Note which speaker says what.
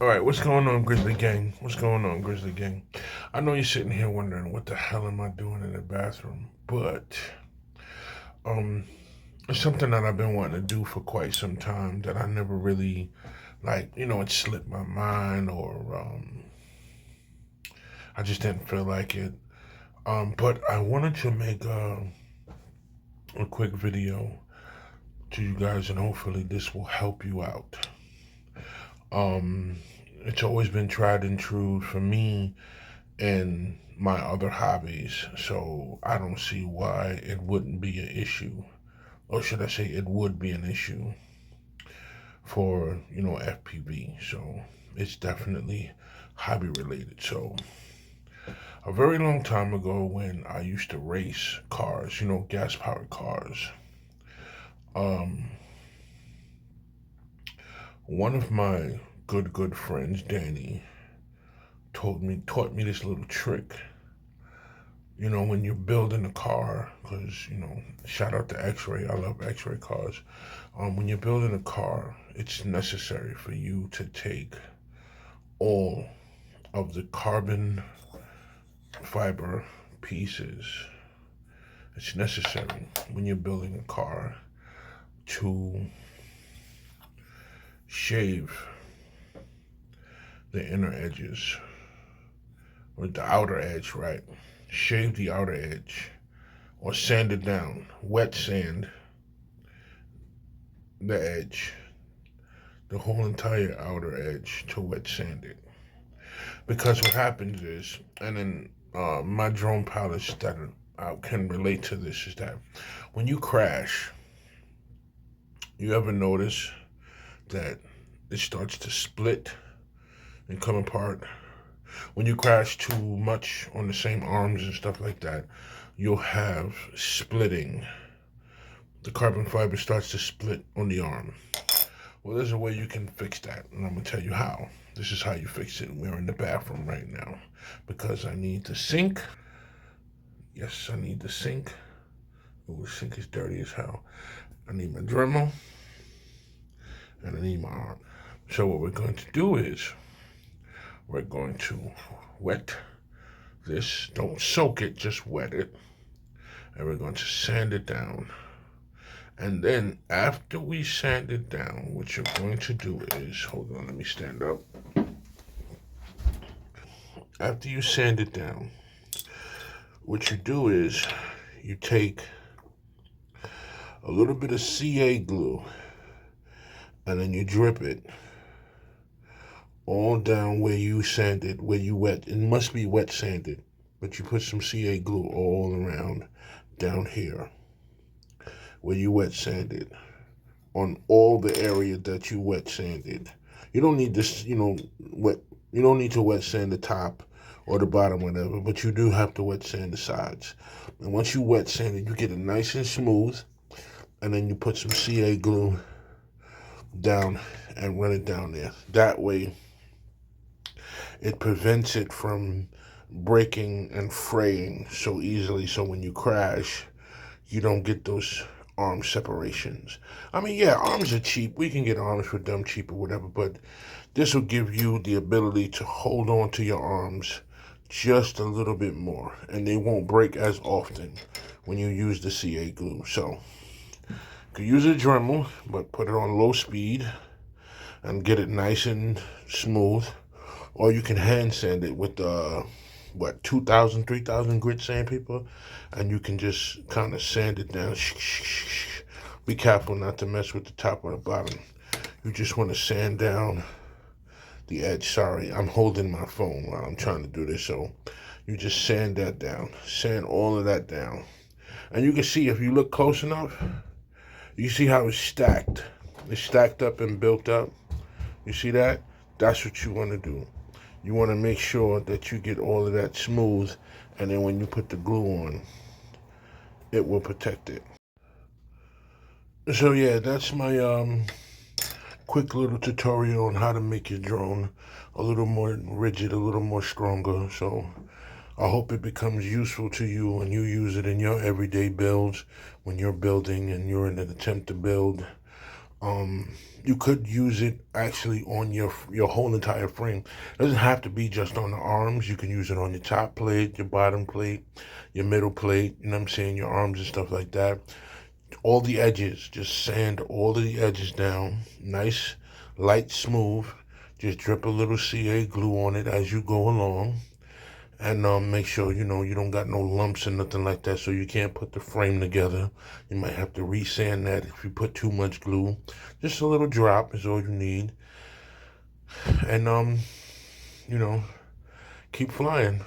Speaker 1: All right, what's going on, Grizzly Gang? What's going on, Grizzly Gang? I know you're sitting here wondering what the hell am I doing in the bathroom, but um, it's something that I've been wanting to do for quite some time that I never really it slipped my mind or I just didn't feel like it. But I wanted to make a quick video to you guys, and hopefully this will help you out. Um, it's always been tried and true for me and my other hobbies, so I don't see why it wouldn't be an issue, or should I say, it would be an issue for FPV. So it's definitely hobby related. So a very long time ago, when I used to race cars, gas powered cars, um, one of my good friends, Danny, taught me this little trick. When you're building a car, because, shout out to X-Ray, I love X-Ray cars. When you're building a car, it's necessary for you to take all of the carbon fiber pieces. It's necessary when you're building a car to shave the inner edges, or the outer edge, right? Shave the outer edge, or sand it down, wet sand the edge, the whole entire outer edge, to wet sand it. Because what happens is, and then my drone pilots that can relate to this, is that when you crash, you ever notice that it starts to split and come apart? When you crash too much on the same arms and stuff like that, you'll have splitting. The carbon fiber starts to split on the arm. Well, there's a way you can fix that, and I'm going to tell you how. This is how you fix it. We're in the bathroom right now because I need the sink. Yes, I need the sink. Oh, the sink is dirty as hell. I need my Dremel, and I need my arm. So what we're going to do is we're going to wet this. Don't soak it, just wet it. And we're going to sand it down. And then after we sand it down, what you're going to do is, hold on, let me stand up. After you sand it down, what you do is you take a little bit of CA glue, and then you drip it all down where you sanded, where you wet. It must be wet sanded, but you put some CA glue all around down here where you wet sanded, on all the area that you wet sanded. You don't need this, wet. You don't need to wet sand the top or the bottom, whatever, but you do have to wet sand the sides. And once you wet sand it, you get it nice and smooth, and then you put some CA glue down and run it down there. That way, it prevents it from breaking and fraying so easily. So when you crash, you don't get those arm separations. I mean, yeah, arms are cheap. We can get arms for dumb cheap or whatever, but this will give you the ability to hold on to your arms just a little bit more, and they won't break as often when you use the CA glue. So you can use a Dremel, but put it on low speed and get it nice and smooth. Or you can hand sand it with 2,000, 3,000 grit sandpaper, and you can just kind of sand it down. Be careful not to mess with the top or the bottom. You just want to sand down the edge. Sorry, I'm holding my phone while I'm trying to do this, so you just sand that down. Sand all of that down. And you can see, if you look close enough, you see how it's stacked. It's stacked up and built up. You see that? That's what you want to do. You want to make sure that you get all of that smooth, and then when you put the glue on, it will protect it. So yeah, that's my quick little tutorial on how to make your drone a little more rigid, a little more stronger. So I hope it becomes useful to you and you use it in your everyday builds when you're building and you're in an attempt to build. You could use it actually on your whole entire frame. It doesn't have to be just on the arms. You can use it on your top plate, your bottom plate, your middle plate, you know what I'm saying, your arms and stuff like that. All the edges, just sand all of the edges down. Nice, light, smooth. Just drip a little CA glue on it as you go along. And make sure, you don't got no lumps or nothing like that, so you can't put the frame together. You might have to resand that if you put too much glue. Just a little drop is all you need. And, you know, keep flying.